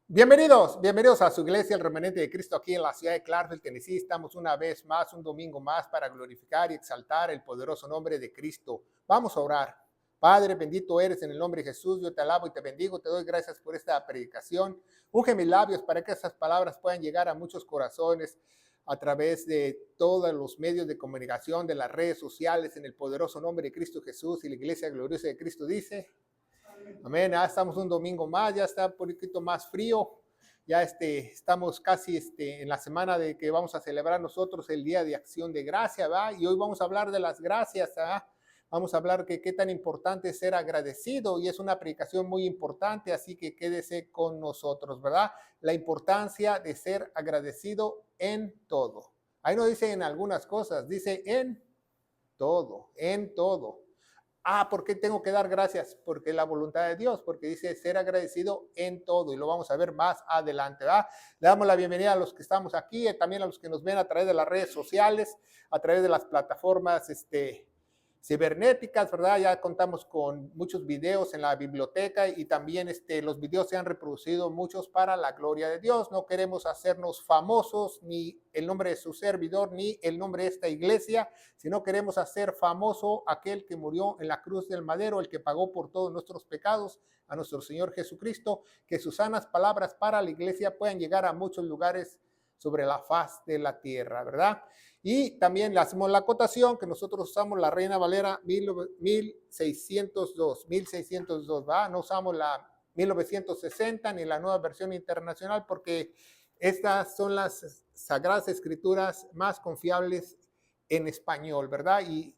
Bienvenidos a su iglesia, el remanente de Cristo aquí en la ciudad de Clarksville, Tennessee. Estamos una vez más, un domingo más para glorificar y exaltar el poderoso nombre de Cristo. Vamos a orar. Padre, bendito eres en el nombre de Jesús. Yo te alabo y te bendigo. Te doy gracias por esta predicación. Unge mis labios para que esas palabras puedan llegar a muchos corazones a través de todos los medios de comunicación, de las redes sociales, en el poderoso nombre de Cristo Jesús. Y la iglesia gloriosa de Cristo dice: amén. Ya estamos un domingo más, ya está un poquito más frío. Ya estamos casi en la semana de que vamos a celebrar nosotros el Día de Acción de Gracia, ¿va? Y hoy vamos a hablar de las gracias, ¿va? Vamos a hablar que qué tan importante es ser agradecido, y es una predicación muy importante, así que quédese con nosotros, ¿verdad? La importancia de ser agradecido en todo. Ahí no dice en algunas cosas, dice en todo, en todo. ¿Por qué tengo que dar gracias? Porque es la voluntad de Dios, porque dice ser agradecido en todo, y lo vamos a ver más adelante, ¿verdad? Le damos la bienvenida a los que estamos aquí, también a los que nos ven a través de las redes sociales, a través de las plataformas cibernéticas, ¿verdad? Ya contamos con muchos videos en la biblioteca, y también los videos se han reproducido muchos para la gloria de Dios. No queremos hacernos famosos, ni el nombre de su servidor, ni el nombre de esta iglesia, sino queremos hacer famoso aquel que murió en la cruz del madero, el que pagó por todos nuestros pecados, a nuestro Señor Jesucristo. Que sus sanas palabras para la iglesia puedan llegar a muchos lugares sobre la faz de la tierra, ¿verdad? Y también le hacemos la acotación que nosotros usamos la Reina Valera 1602, ¿va? No usamos la 1960 ni la Nueva Versión Internacional, porque estas son las Sagradas Escrituras más confiables en español, ¿verdad? Y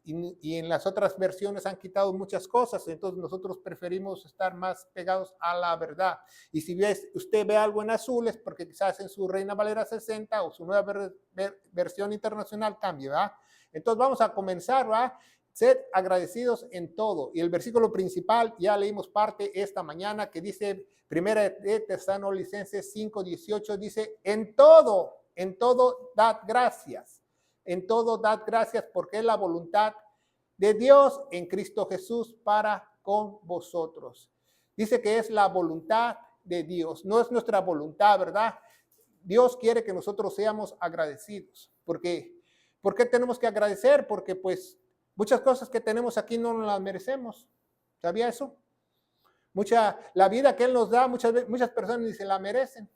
en las otras versiones han quitado muchas cosas, entonces nosotros preferimos estar más pegados a la verdad. Y si usted ve algo en azul, es porque quizás en su Reina Valera 60 o su nueva versión internacional cambie, ¿verdad? Entonces vamos a comenzar, ¿verdad? Sed agradecidos en todo. Y el versículo principal, ya leímos parte esta mañana, que dice, primera de Tesalonicenses 5:18, dice, en todo dad gracias. En todo dad gracias, porque es la voluntad de Dios en Cristo Jesús para con vosotros. Dice que es la voluntad de Dios, no es nuestra voluntad, ¿verdad? Dios quiere que nosotros seamos agradecidos. ¿Por qué tenemos que agradecer? Porque pues muchas cosas que tenemos aquí no nos las merecemos. ¿Sabía eso? La vida que Él nos da, muchas personas ni se la merecen.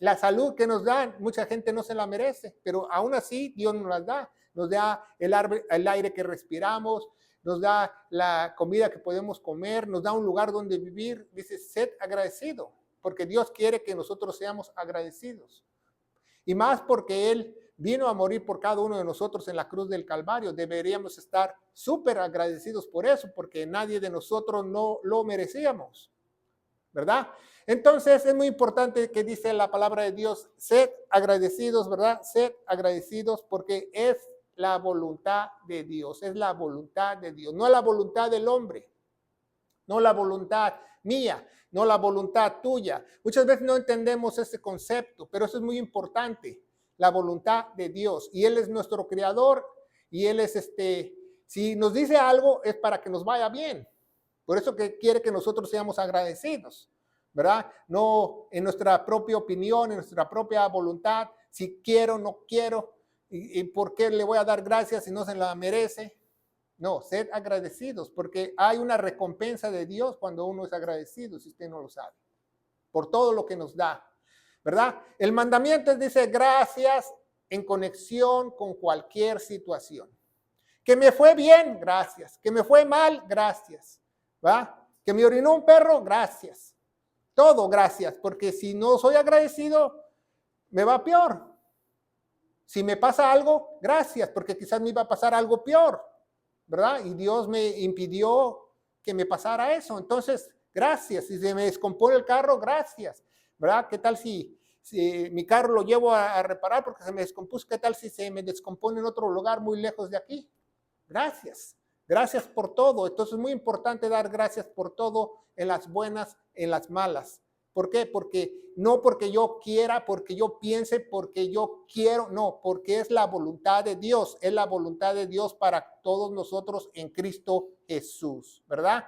La salud que nos dan, mucha gente no se la merece, pero aún así Dios nos las da. Nos da el aire que respiramos, nos da la comida que podemos comer, nos da un lugar donde vivir. Dice, sed agradecido, porque Dios quiere que nosotros seamos agradecidos. Y más porque Él vino a morir por cada uno de nosotros en la cruz del Calvario. Deberíamos estar súper agradecidos por eso, porque nadie de nosotros no lo merecíamos, ¿verdad? Entonces es muy importante que dice la palabra de Dios, sed agradecidos, ¿verdad? Sed agradecidos, porque es la voluntad de Dios, es la voluntad de Dios, no la voluntad del hombre, no la voluntad mía, no la voluntad tuya. Muchas veces no entendemos ese concepto, pero eso es muy importante, la voluntad de Dios. Y Él es nuestro creador, y Él es si nos dice algo es para que nos vaya bien. Por eso que quiere que nosotros seamos agradecidos, ¿verdad? No en nuestra propia opinión, en nuestra propia voluntad, si quiero, no quiero, y por qué le voy a dar gracias si no se la merece. No, sed agradecidos, porque hay una recompensa de Dios cuando uno es agradecido, si usted no lo sabe, por todo lo que nos da, ¿verdad? El mandamiento dice gracias en conexión con cualquier situación. Que me fue bien, gracias. Que me fue mal, gracias. ¿Va? Que me orinó un perro, gracias. Todo gracias, porque si no soy agradecido, me va peor. Si me pasa algo, gracias, porque quizás me iba a pasar algo peor, ¿verdad? Y Dios me impidió que me pasara eso. Entonces, gracias. Si se me descompone el carro, gracias, ¿verdad? ¿Qué tal si mi carro lo llevo a reparar porque se me descompuso? ¿Qué tal si se me descompone en otro lugar muy lejos de aquí? Gracias. Gracias por todo. Entonces es muy importante dar gracias por todo, en las buenas, en las malas. ¿Por qué? Porque no porque yo quiera, porque yo piense, porque yo quiero, no, porque es la voluntad de Dios, es la voluntad de Dios para todos nosotros en Cristo Jesús, ¿verdad?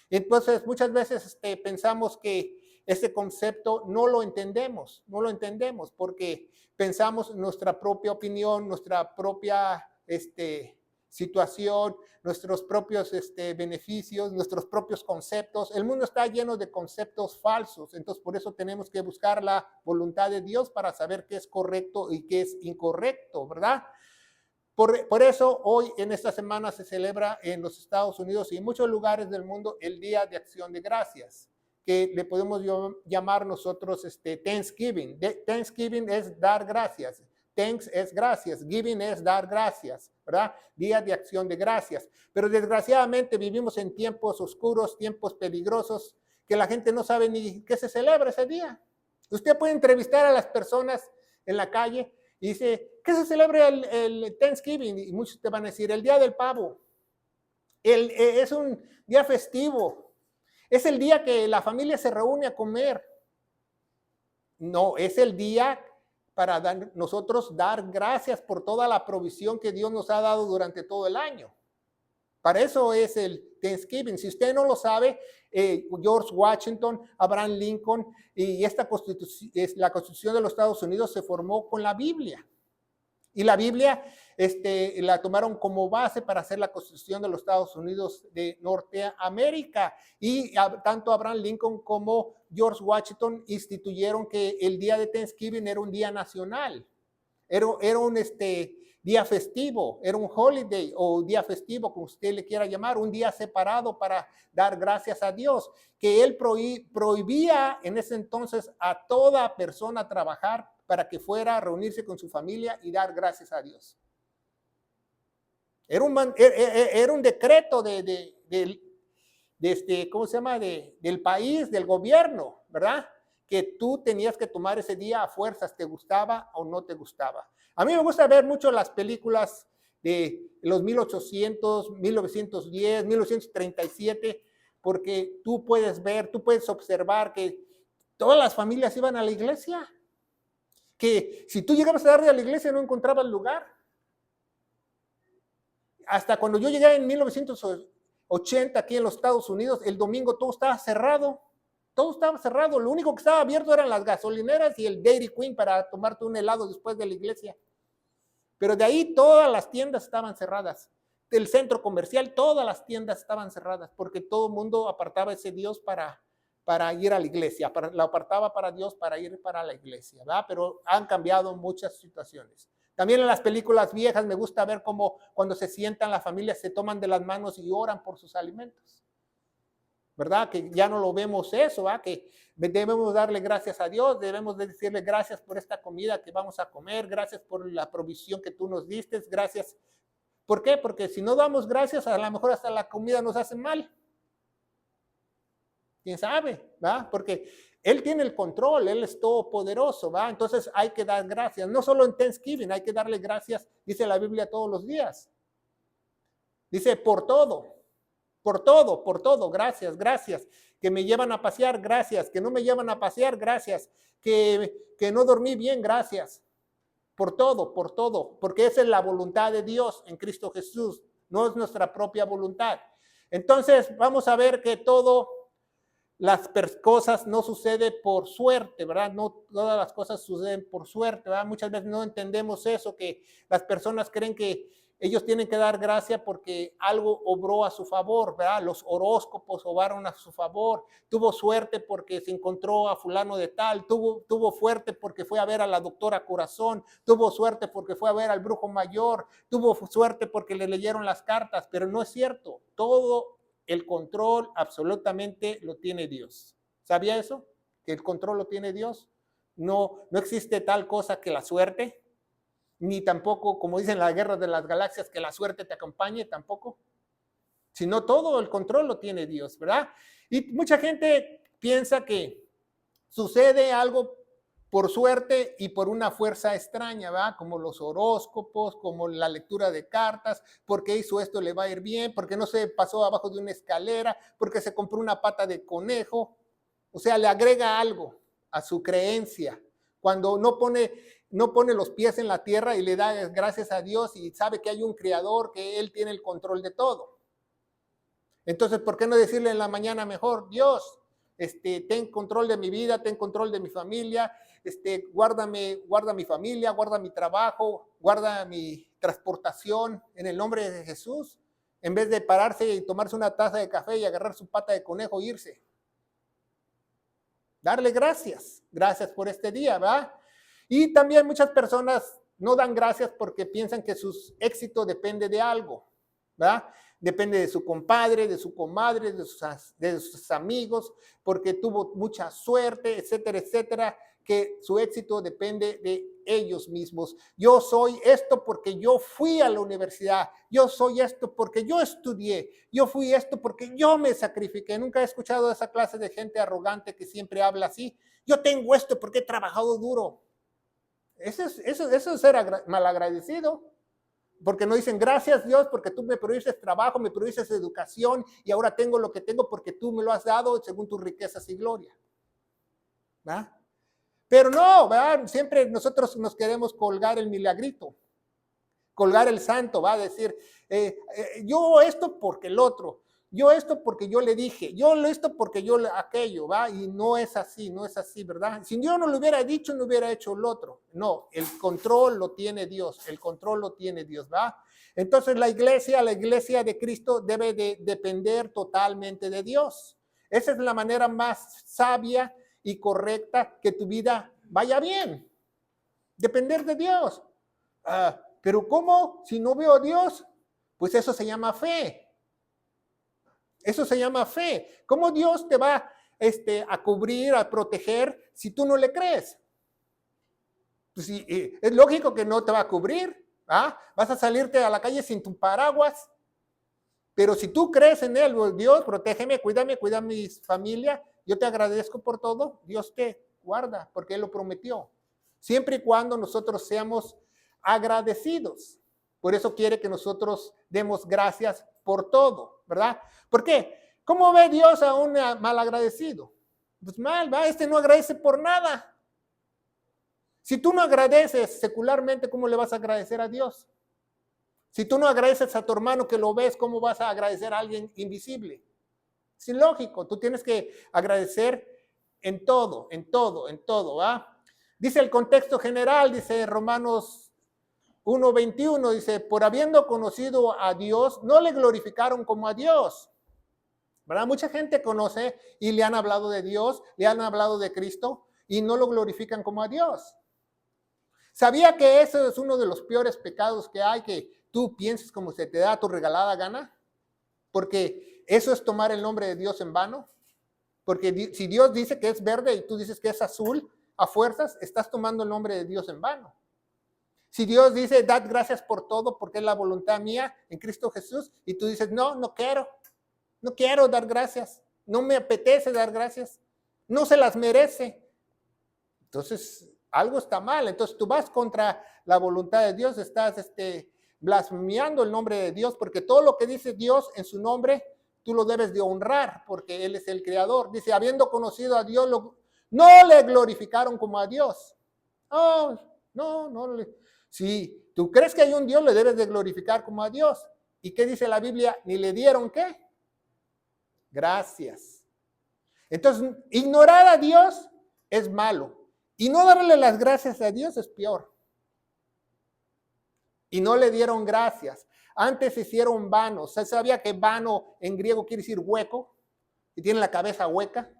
Entonces muchas veces pensamos que ese concepto no lo entendemos porque pensamos nuestra propia opinión, nuestra propia situación, nuestros propios beneficios, nuestros propios conceptos. El mundo está lleno de conceptos falsos, entonces por eso tenemos que buscar la voluntad de Dios para saber qué es correcto y qué es incorrecto, ¿verdad? Por eso hoy en esta semana se celebra en los Estados Unidos y en muchos lugares del mundo el Día de Acción de Gracias, que le podemos llamar nosotros Thanksgiving. Thanksgiving es dar gracias. Thanks es gracias, giving es dar gracias, ¿verdad? Día de Acción de Gracias. Pero desgraciadamente vivimos en tiempos oscuros, tiempos peligrosos, que la gente no sabe ni qué se celebra ese día. Usted puede entrevistar a las personas en la calle y dice, ¿qué se celebra el Thanksgiving? Y muchos te van a decir, el Día del Pavo. Es un día festivo. Es el día que la familia se reúne a comer. No, es el día para nosotros dar gracias por toda la provisión que Dios nos ha dado durante todo el año. Para eso es el Thanksgiving. Si usted no lo sabe, George Washington, Abraham Lincoln y esta constitución, la Constitución de los Estados Unidos se formó con la Biblia. Y la Biblia la tomaron como base para hacer la Constitución de los Estados Unidos de Norteamérica. Y tanto Abraham Lincoln como George Washington instituyeron que el día de Thanksgiving era un día nacional. Era un día festivo, era un holiday o día festivo, como usted le quiera llamar, un día separado para dar gracias a Dios, que él prohibía en ese entonces a toda persona trabajar para que fuera a reunirse con su familia y dar gracias a Dios. Era un decreto ¿cómo se llama? Del país, del gobierno, ¿verdad? Que tú tenías que tomar ese día a fuerzas, te gustaba o no te gustaba. A mí me gusta ver mucho las películas de los 1800, 1910, 1937, porque tú puedes ver, tú puedes observar que todas las familias iban a la iglesia, que si tú llegabas tarde a la iglesia no encontrabas lugar. Hasta cuando yo llegué en 1980 aquí en los Estados Unidos, el domingo todo estaba cerrado. Todo estaba cerrado. Lo único que estaba abierto eran las gasolineras y el Dairy Queen para tomarte un helado después de la iglesia. Pero de ahí todas las tiendas estaban cerradas. Del centro comercial, todas las tiendas estaban cerradas porque todo el mundo apartaba ese Dios para ir a la iglesia. Lo apartaba para Dios para ir para la iglesia, ¿verdad? Pero han cambiado muchas situaciones. También en las películas viejas me gusta ver cómo cuando se sientan las familias se toman de las manos y oran por sus alimentos. ¿Verdad? Que ya no lo vemos eso, ¿verdad? Que debemos darle gracias a Dios, debemos decirle gracias por esta comida que vamos a comer, gracias por la provisión que tú nos diste, gracias. ¿Por qué? Porque si no damos gracias, a lo mejor hasta la comida nos hace mal. ¿Quién sabe? ¿Va? Porque Él tiene el control, Él es todopoderoso, ¿va? Entonces hay que dar gracias, no solo en Thanksgiving, hay que darle gracias, dice la Biblia todos los días. Dice por todo, gracias, gracias. Que me llevan a pasear, gracias. Que no me llevan a pasear, gracias. Que no dormí bien, gracias. Por todo, porque esa es la voluntad de Dios en Cristo Jesús, no es nuestra propia voluntad. Entonces vamos a ver que todo las cosas no suceden por suerte, ¿verdad? No todas las cosas suceden por suerte, ¿verdad? Muchas veces no entendemos eso, que las personas creen que ellos tienen que dar gracia porque algo obró a su favor, ¿verdad? Los horóscopos obraron a su favor, tuvo suerte porque se encontró a fulano de tal, tuvo suerte porque fue a ver a la doctora Corazón, tuvo suerte porque fue a ver al brujo mayor, tuvo suerte porque le leyeron las cartas, pero no es cierto, todo el control absolutamente lo tiene Dios. ¿Sabía eso? Que el control lo tiene Dios. No existe tal cosa que la suerte, ni tampoco, como dicen la guerra de las galaxias, que la suerte te acompañe, tampoco. Sino todo el control lo tiene Dios, ¿verdad? Y mucha gente piensa que sucede algo por suerte y por una fuerza extraña, ¿verdad? Como los horóscopos, como la lectura de cartas, porque hizo esto le va a ir bien, porque no se pasó abajo de una escalera, porque se compró una pata de conejo. O sea, le agrega algo a su creencia. Cuando no pone los pies en la tierra y le da gracias a Dios y sabe que hay un creador, que Él tiene el control de todo. Entonces, ¿por qué no decirle en la mañana mejor, Dios, ten control de mi vida, ten control de mi familia, guarda mi familia, guarda mi trabajo, guarda mi transportación en el nombre de Jesús, en vez de pararse y tomarse una taza de café y agarrar su pata de conejo e irse. Darle gracias por este día, ¿verdad? Y también muchas personas no dan gracias porque piensan que su éxito depende de algo, ¿verdad? Depende de su compadre, de su comadre, de sus amigos, porque tuvo mucha suerte, etcétera, etcétera, que su éxito depende de ellos mismos. Yo soy esto porque yo fui a la universidad, yo soy esto porque yo estudié, yo fui esto porque yo me sacrifiqué. Nunca he escuchado esa clase de gente arrogante que siempre habla así. Yo tengo esto porque he trabajado duro. Eso es ser malagradecido. Porque no dicen, gracias Dios, porque tú me proviste trabajo, me proviste educación y ahora tengo lo que tengo porque tú me lo has dado según tus riquezas y gloria. ¿Va? Pero no, ¿verdad? Siempre nosotros nos queremos colgar el milagrito, colgar el santo, va a decir, yo esto porque el otro, yo esto porque yo le dije, yo esto porque yo aquello, ¿va? Y no es así, ¿verdad? Si Dios no lo hubiera dicho, no hubiera hecho el otro. No, el control lo tiene Dios, ¿va? Entonces la iglesia de Cristo debe de depender totalmente de Dios. Esa es la manera más sabia y correcta que tu vida vaya bien. Depender de Dios. Pero ¿cómo? Si no veo a Dios, pues eso se llama fe. Eso se llama fe. ¿Cómo Dios te va a cubrir, a proteger si tú no le crees? Pues, es lógico que no te va a cubrir. Vas a salirte a la calle sin tu paraguas. Pero si tú crees en Él, Dios, protégeme, cuídame, cuida a mi familia, yo te agradezco por todo, Dios te guarda, porque Él lo prometió. Siempre y cuando nosotros seamos agradecidos. Por eso quiere que nosotros demos gracias por todo, ¿verdad? ¿Por qué? ¿Cómo ve Dios a un malagradecido? Pues mal, ¿va? No agradece por nada. Si tú no agradeces secularmente, ¿cómo le vas a agradecer a Dios? Si tú no agradeces a tu hermano que lo ves, ¿cómo vas a agradecer a alguien invisible? Es ilógico, tú tienes que agradecer en todo, ¿va? Dice el contexto general, dice Romanos 1:21, dice, por habiendo conocido a Dios, no le glorificaron como a Dios. ¿Verdad? Mucha gente conoce y le han hablado de Dios, le han hablado de Cristo y no lo glorifican como a Dios. ¿Sabía que eso es uno de los peores pecados que hay, que tú pienses como se te da tu regalada gana? Porque eso es tomar el nombre de Dios en vano. Porque si Dios dice que es verde y tú dices que es azul, a fuerzas estás tomando el nombre de Dios en vano. Si Dios dice, dad gracias por todo porque es la voluntad mía en Cristo Jesús, y tú dices, no quiero dar gracias, no me apetece dar gracias, no se las merece. Entonces, algo está mal. Entonces, tú vas contra la voluntad de Dios, estás blasfemiando el nombre de Dios, porque todo lo que dice Dios en su nombre, tú lo debes de honrar, porque Él es el creador. Dice, habiendo conocido a Dios, no le glorificaron como a Dios. Oh, no. Si tú crees que hay un Dios, le debes de glorificar como a Dios. ¿Y qué dice la Biblia? Ni le dieron ¿qué? Gracias. Entonces, ignorar a Dios es malo. Y no darle las gracias a Dios es peor. Y no le dieron gracias. Antes se hicieron vanos. ¿Se sabía que vano en griego quiere decir hueco? Y tiene la cabeza hueca.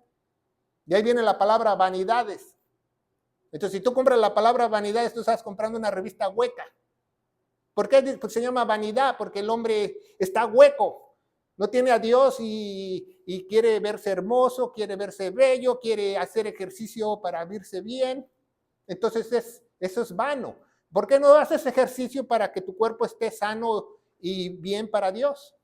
Y ahí viene la palabra vanidades. Entonces, si tú compras la palabra vanidades, tú estás comprando una revista hueca. ¿Por qué? Porque se llama vanidad, porque el hombre está hueco. No tiene a Dios y quiere verse hermoso, quiere verse bello, quiere hacer ejercicio para verse bien. Entonces, eso es vano. ¿Por qué no haces ejercicio para que tu cuerpo esté sano y bien para Dios?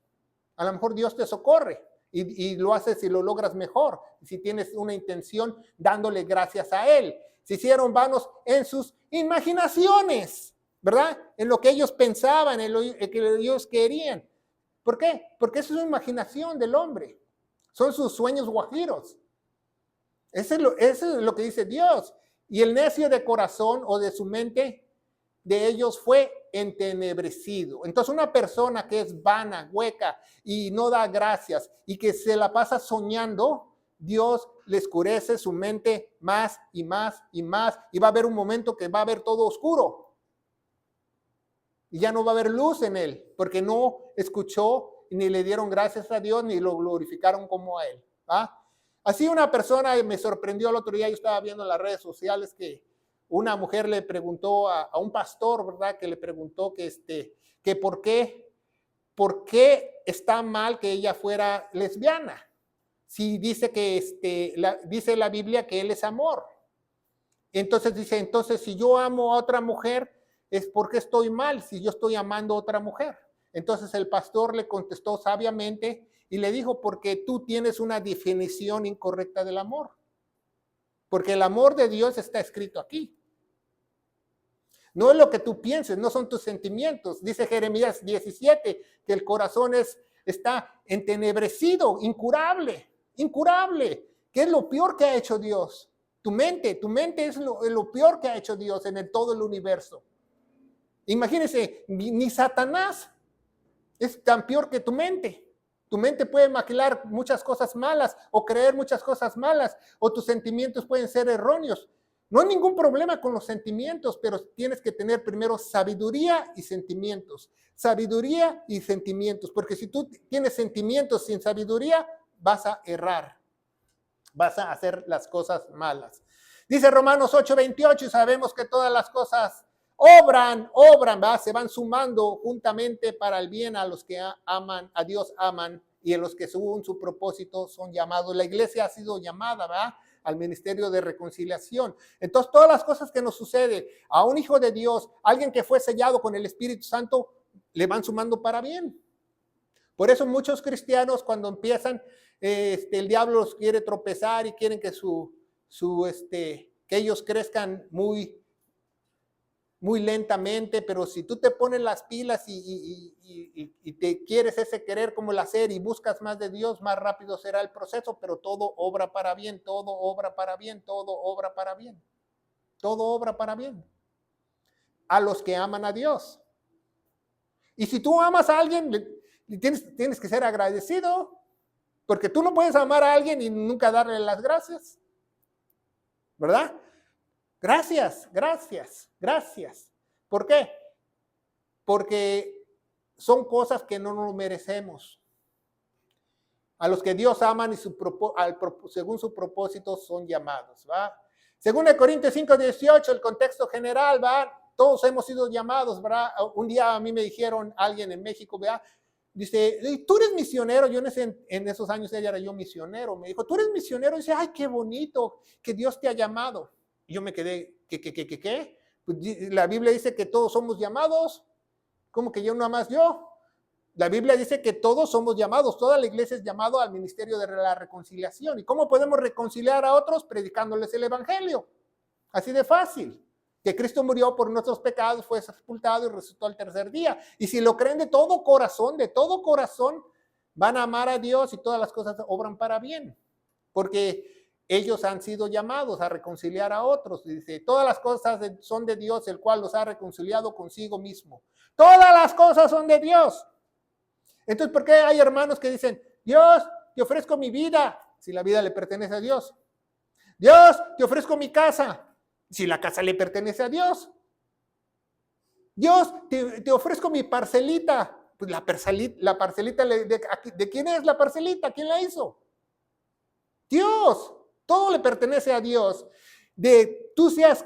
A lo mejor Dios te socorre y lo haces y lo logras mejor. Si tienes una intención dándole gracias a Él. Se hicieron vanos en sus imaginaciones, ¿verdad? En lo que ellos pensaban, en lo que ellos querían. ¿Por qué? Porque eso es una imaginación del hombre. Son sus sueños guajiros. Eso es lo que dice Dios. Y el necio de corazón o de su mente de ellos fue entenebrecido. Entonces una persona que es vana, hueca y no da gracias y que se la pasa soñando, Dios le oscurece su mente más y más y más, y va a haber un momento que va a haber todo oscuro. Y ya no va a haber luz en él, porque no escuchó, ni le dieron gracias a Dios, ni lo glorificaron como a él. ¿Va? Así una persona me sorprendió el otro día, yo estaba viendo en las redes sociales que una mujer le preguntó a un pastor, ¿verdad? Que le preguntó que por qué está mal que ella fuera lesbiana. Si dice que dice la Biblia que él es amor. Entonces dice, entonces si yo amo a otra mujer, es porque estoy mal si yo estoy amando a otra mujer. Entonces el pastor le contestó sabiamente y le dijo, porque tú tienes una definición incorrecta del amor. Porque el amor de Dios está escrito aquí. No es lo que tú pienses, no son tus sentimientos. Dice Jeremías 17 que el corazón está entenebrecido, incurable. ¿Qué es lo peor que ha hecho Dios? Tu mente es lo peor que ha hecho Dios en todo el universo. Imagínense, ni Satanás es tan peor que tu mente. Tu mente puede maquilar muchas cosas malas o creer muchas cosas malas, o tus sentimientos pueden ser erróneos. No hay ningún problema con los sentimientos, pero tienes que tener primero sabiduría y sentimientos. Sabiduría y sentimientos, porque si tú tienes sentimientos sin sabiduría, vas a errar. Vas a hacer las cosas malas. Dice Romanos 8:28, y sabemos que todas las cosas obran, ¿va? Se van sumando juntamente para el bien a los que aman, a Dios aman, y en los que según su propósito son llamados. La iglesia ha sido llamada, ¿va? Al ministerio de reconciliación. Entonces, todas las cosas que nos suceden a un hijo de Dios, alguien que fue sellado con el Espíritu Santo, le van sumando para bien. Por eso muchos cristianos cuando empiezan, el diablo los quiere tropezar y quieren que que ellos crezcan muy lentamente, pero si tú te pones las pilas y te quieres ese querer como el hacer y buscas más de Dios, más rápido será el proceso, pero todo obra para bien, todo obra para bien, todo obra para bien, todo obra para bien. A los que aman a Dios. Y si tú amas a alguien, tienes que ser agradecido, porque tú no puedes amar a alguien y nunca darle las gracias, ¿verdad? Gracias. ¿Por qué? Porque son cosas que no nos merecemos. A los que Dios aman y según su propósito son llamados, ¿va? Según Corintios 5:18, el contexto general, ¿va? Todos hemos sido llamados, ¿verdad? Un día a mí me dijeron, alguien en México, ¿verdad? Dice, tú eres misionero. Yo en esos años ella era yo misionero. Me dijo, tú eres misionero. Y dice, ay, qué bonito que Dios te ha llamado. Y yo me quedé, ¿qué? Pues la Biblia dice que todos somos llamados. ¿Cómo que yo nada más yo? La Biblia dice que todos somos llamados. Toda la iglesia es llamado al ministerio de la reconciliación. ¿Y cómo podemos reconciliar a otros? Predicándoles el evangelio. Así de fácil. Que Cristo murió por nuestros pecados, fue sepultado y resucitó al tercer día. Y si lo creen de todo corazón, van a amar a Dios y todas las cosas obran para bien. Porque ellos han sido llamados a reconciliar a otros. Dice, todas las cosas son de Dios, el cual los ha reconciliado consigo mismo. Todas las cosas son de Dios. Entonces, ¿por qué hay hermanos que dicen, Dios, te ofrezco mi vida, si la vida le pertenece a Dios? Dios, te ofrezco mi casa, si la casa le pertenece a Dios. Dios, te ofrezco mi parcelita. Pues la parcelita, ¿de quién es la parcelita? ¿Quién la hizo? Dios. Todo le pertenece a Dios. Tú seas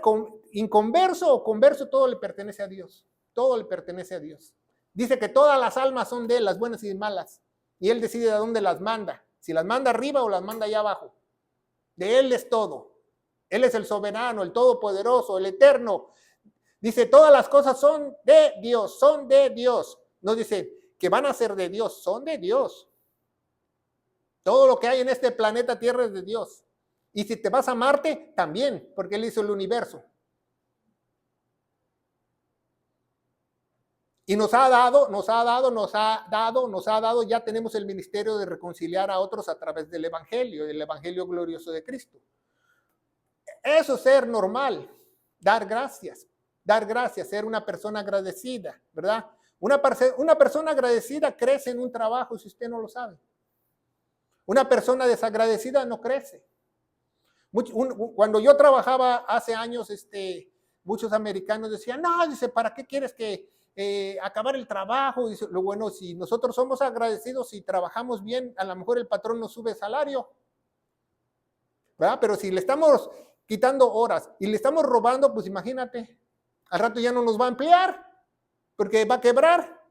inconverso o converso, todo le pertenece a Dios. Todo le pertenece a Dios. Dice que todas las almas son de él, las buenas y malas. Y él decide a dónde las manda. Si las manda arriba o las manda allá abajo. De él es todo. Él es el soberano, el todopoderoso, el eterno. Dice, todas las cosas son de Dios, son de Dios. No dice que van a ser de Dios, son de Dios. Todo lo que hay en este planeta Tierra es de Dios. Y si te vas a Marte, también, porque él hizo el universo. Y nos ha dado, ya tenemos el ministerio de reconciliar a otros a través del evangelio glorioso de Cristo. Eso es ser normal, dar gracias, ser una persona agradecida, ¿verdad? Una persona agradecida crece en un trabajo, si usted no lo sabe. Una persona desagradecida no crece. Cuando yo trabajaba hace años, muchos americanos decían, no, dice, ¿para qué quieres que acabar el trabajo? Dice, lo bueno, si nosotros somos agradecidos y trabajamos bien, a lo mejor el patrón nos sube salario, ¿verdad? Pero si le estamos quitando horas y le estamos robando, pues imagínate, al rato ya no nos va a emplear porque va a quebrar.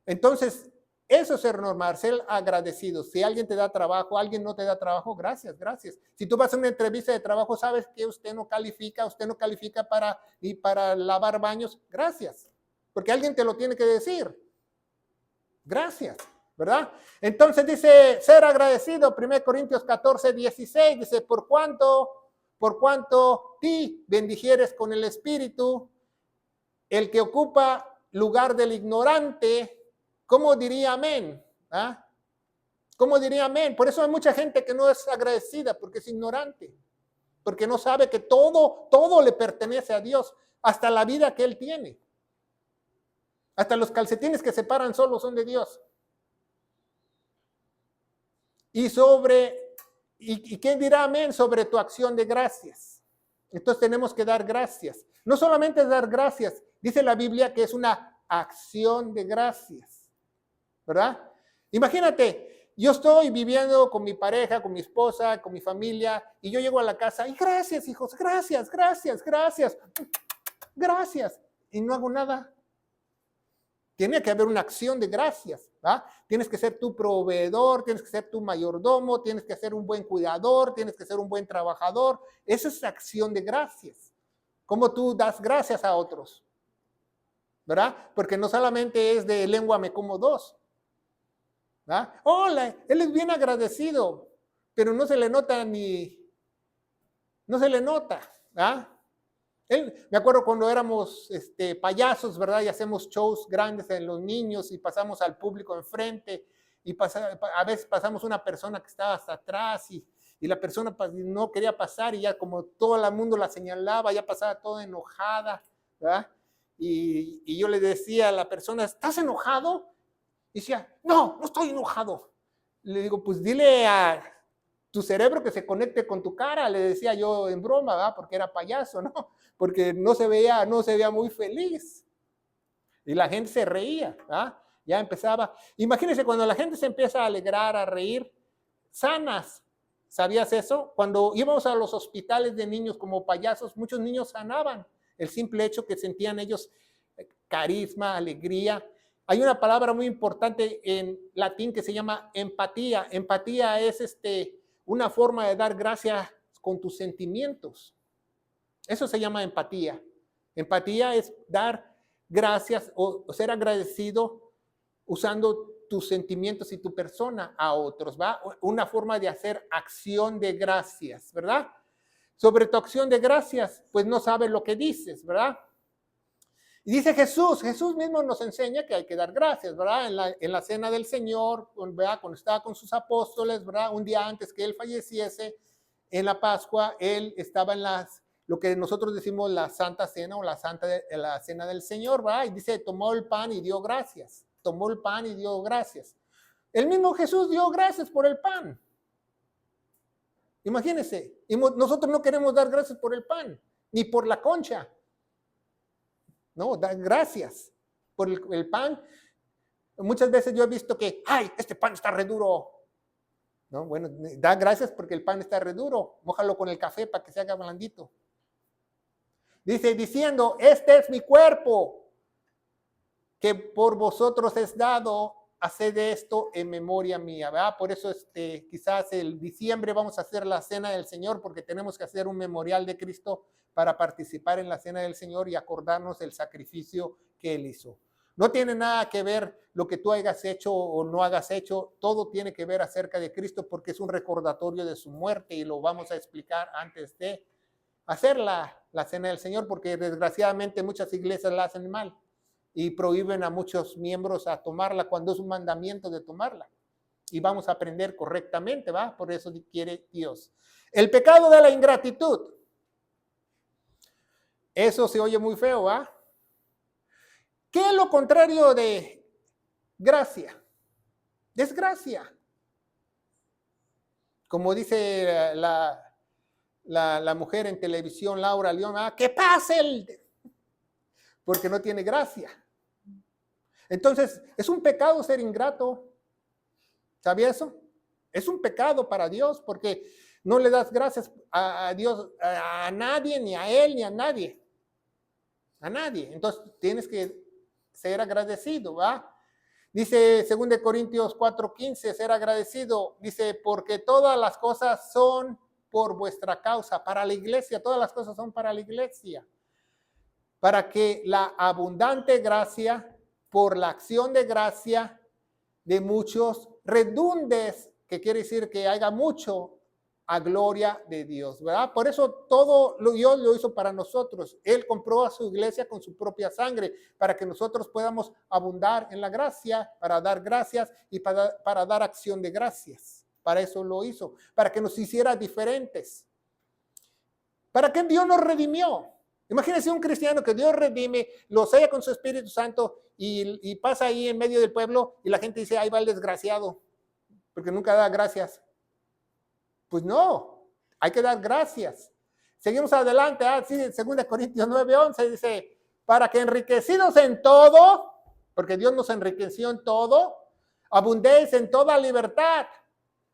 Entonces, eso es ser normal, ser agradecido. Si alguien te da trabajo, alguien no te da trabajo, gracias, gracias. Si tú vas a una entrevista de trabajo, sabes que usted no califica para lavar baños, gracias. Porque alguien te lo tiene que decir. Gracias, ¿verdad? Entonces dice, ser agradecido, 1 Corintios 14, 16, dice, por cuanto ti bendijieres con el Espíritu, el que ocupa lugar del ignorante, ¿cómo diría amén? ¿Ah? ¿Cómo diría amén? Por eso hay mucha gente que no es agradecida, porque es ignorante, porque no sabe que todo le pertenece a Dios, hasta la vida que Él tiene. Hasta los calcetines que se paran solos son de Dios. ¿Y quién dirá amén sobre tu acción de gracias? Entonces tenemos que dar gracias. No solamente dar gracias, dice la Biblia que es una acción de gracias, ¿verdad? Imagínate, yo estoy viviendo con mi pareja, con mi esposa, con mi familia, y yo llego a la casa y gracias, hijos, gracias, y no hago nada. Tiene que haber una acción de gracias, ¿verdad? Tienes que ser tu proveedor, tienes que ser tu mayordomo, tienes que ser un buen cuidador, tienes que ser un buen trabajador. Esa es acción de gracias. ¿Cómo tú das gracias a otros? ¿Verdad? Porque no solamente es de lengua me como dos. ¿Verdad? Hola, él es bien agradecido, pero no se le nota. ¿Verdad? Me acuerdo cuando éramos payasos, ¿verdad? Y hacemos shows grandes en los niños y pasamos al público enfrente y a veces pasamos una persona que estaba hasta atrás y la persona no quería pasar y ya como todo el mundo la señalaba, ya pasaba toda enojada, ¿verdad? Y yo le decía a la persona, ¿estás enojado? Y decía, no estoy enojado. Le digo, pues dile a tu cerebro que se conecte con tu cara, le decía yo en broma, ¿verdad? Porque era payaso, ¿no? Porque no se veía muy feliz. Y la gente se reía, ¿verdad? Ya empezaba. Imagínense cuando la gente se empieza a alegrar, a reír, sanas. ¿Sabías eso? Cuando íbamos a los hospitales de niños como payasos, muchos niños sanaban. El simple hecho que sentían ellos carisma, alegría. Hay una palabra muy importante en latín que se llama empatía. Empatía es una forma de dar gracias con tus sentimientos. Eso se llama empatía. Empatía es dar gracias o ser agradecido usando tus sentimientos y tu persona a otros, ¿va? Una forma de hacer acción de gracias, ¿verdad? Sobre tu acción de gracias, pues no sabes lo que dices, ¿verdad? Y dice Jesús mismo nos enseña que hay que dar gracias, ¿verdad? En la cena del Señor, ¿verdad? Cuando estaba con sus apóstoles, ¿verdad? Un día antes que Él falleciese, en la Pascua, Él estaba en lo que nosotros decimos la Santa Cena o la Cena del Señor, ¿verdad? Y dice, tomó el pan y dio gracias. Tomó el pan y dio gracias. El mismo Jesús dio gracias por el pan. Imagínense, y nosotros no queremos dar gracias por el pan, ni por la concha. No, da gracias por el pan. Muchas veces yo he visto que, ¡ay, este pan está re duro! No, bueno, da gracias porque el pan está re duro. Mójalo con el café para que se haga blandito. Dice, diciendo, este es mi cuerpo, que por vosotros es dado, haced esto en memoria mía, ¿verdad? Por eso quizás el diciembre vamos a hacer la cena del Señor, porque tenemos que hacer un memorial de Cristo para participar en la cena del Señor y acordarnos del sacrificio que Él hizo. No tiene nada que ver lo que tú hayas hecho o no hagas hecho, todo tiene que ver acerca de Cristo porque es un recordatorio de su muerte y lo vamos a explicar antes de hacer la cena del Señor, porque desgraciadamente muchas iglesias la hacen mal y prohíben a muchos miembros a tomarla cuando es un mandamiento de tomarla. Y vamos a aprender correctamente, ¿va? Por eso quiere Dios. El pecado de la ingratitud. Eso se oye muy feo, ¿va? ¿Qué es lo contrario de gracia? Desgracia. como dice la mujer en televisión, Laura León, ¿qué pasa? Porque no tiene gracia. Entonces, es un pecado ser ingrato. ¿Sabía eso? Es un pecado para Dios porque no le das gracias a Dios, a nadie, ni a Él, ni a nadie. A nadie. Entonces, tienes que ser agradecido, ¿va? Dice 2 Corintios 4:15, ser agradecido. Dice, porque todas las cosas son por vuestra causa, para la iglesia, todas las cosas son para la iglesia. Para que la abundante gracia, por la acción de gracia de muchos, redundes, que quiere decir que haya mucho a gloria de Dios, ¿verdad? Por eso todo Dios lo hizo para nosotros. Él compró a su iglesia con su propia sangre para que nosotros podamos abundar en la gracia, para dar gracias y para dar acción de gracias. Para eso lo hizo, para que nos hiciera diferentes. ¿Para qué Dios nos redimió? Imagínense un cristiano que Dios redime, lo sella con su Espíritu Santo y pasa ahí en medio del pueblo y la gente dice, ahí va el desgraciado, porque nunca da gracias. Pues no, hay que dar gracias. Seguimos adelante, sí, 2 Corintios 9:11 dice, para que enriquecidos en todo, porque Dios nos enriqueció en todo, abundéis en toda libertad,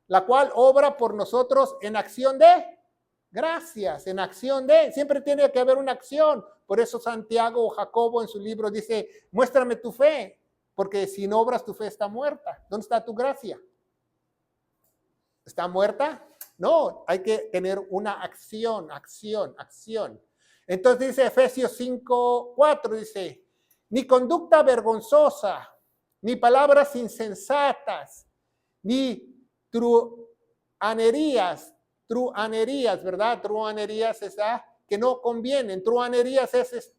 la cual obra por nosotros en acción de gracias, en acción de, siempre tiene que haber una acción. Por eso Santiago o Jacobo en su libro dice, muéstrame tu fe, porque sin obras tu fe está muerta. ¿Dónde está tu gracia? ¿Está muerta? No, hay que tener una acción. Entonces dice Efesios 5:4, dice, ni conducta vergonzosa, ni palabras insensatas, ni truhanerías, ¿verdad? Truhanerías es que no convienen. Truhanerías es